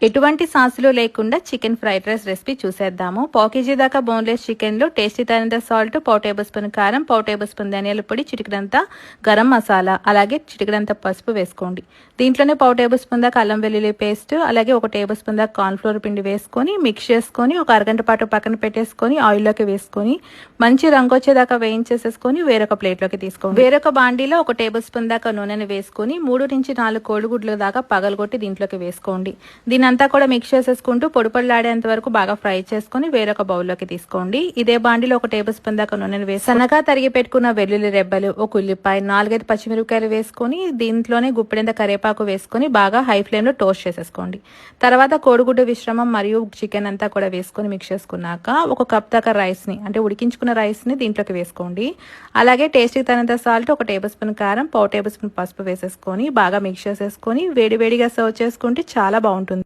ఎటువంటి సాసులు లేకుండా చికెన్ ఫ్రైడ్ రైస్ రెసిపీ చూసేద్దాము. పావు కేజీ దాకా బోన్లెస్ చికెన్లో టేస్టీ తగినంత సాల్ట్, పావు టేబుల్ స్పూన్ కారం, పావు టేబుల్ స్పూన్ ధనియాల పొడి, చిటికడంతా గరం మసాలా, అలాగే చిటికడంతా పసుపు వేసుకోండి. దీంట్లోనే పావు టేబుల్ స్పూన్ దాకా అల్లం వెల్లుల్లి పేస్ట్, అలాగే ఒక టేబుల్ స్పూన్ దాకా కార్న్ఫ్లోర్ పిండి వేసుకొని మిక్స్ చేసుకొని ఒక అరగంట పాటు పక్కన పెట్టేసుకొని ఆయిల్లోకి వేసుకొని మంచి రంగు వచ్చేదాకా వేయించేసేసుకొని వేరొక ప్లేట్లోకి తీసుకోండి. వేరొక బాండీలో ఒక టేబుల్ స్పూన్ దాకా నూనెని వేసుకొని 3 నుంచి 4 కోడిగుడ్ల దాకా పగలగొట్టి దీంట్లోకి వేసుకోండి. దీనంతా కూడా మిక్స్ చేసేసుకుంటూ పొడిపొడిలాడేంత వరకు బాగా ఫ్రై చేసుకుని వేరొక బౌల్లోకి తీసుకోండి. ఇదే బాండిలో ఒక టేబుల్ స్పూన్ దాకా నూనెను వేసి సన్నగా తరిగి పెట్టుకున్న వెల్లుల్లి రెబ్బలు, ఒక ఉల్లిపాయ, 4-5 పచ్చిమిరపకాయలు వేసుకొని దీంట్లోనే గుప్పెడంత కరివేపాకు వేసుకొని బాగా హై ఫ్లేమ్ లో టోస్ట్ చేసేసుకోండి. తర్వాత కోడిగుడ్డు మిశ్రమం మరియు చికెన్ అంతా కూడా వేసుకొని మిక్స్ చేసుకున్నాక ఒక కప్ దాకా రైస్ ని అంటే ఉడికించుకున్న రైస్ ని దీంట్లోకి వేసుకోండి. అలాగే టేస్ట్కి తగినంత సాల్ట్, ఒక టేబుల్ స్పూన్ కారం, పావు టేబుల్ స్పూన్ పసుపు వేసేసుకొని బాగా మిక్స్ చేసేసుకొని వేడివేడిగా సర్వ్ చేసుకుంటే చాలా బాగుంటుంది.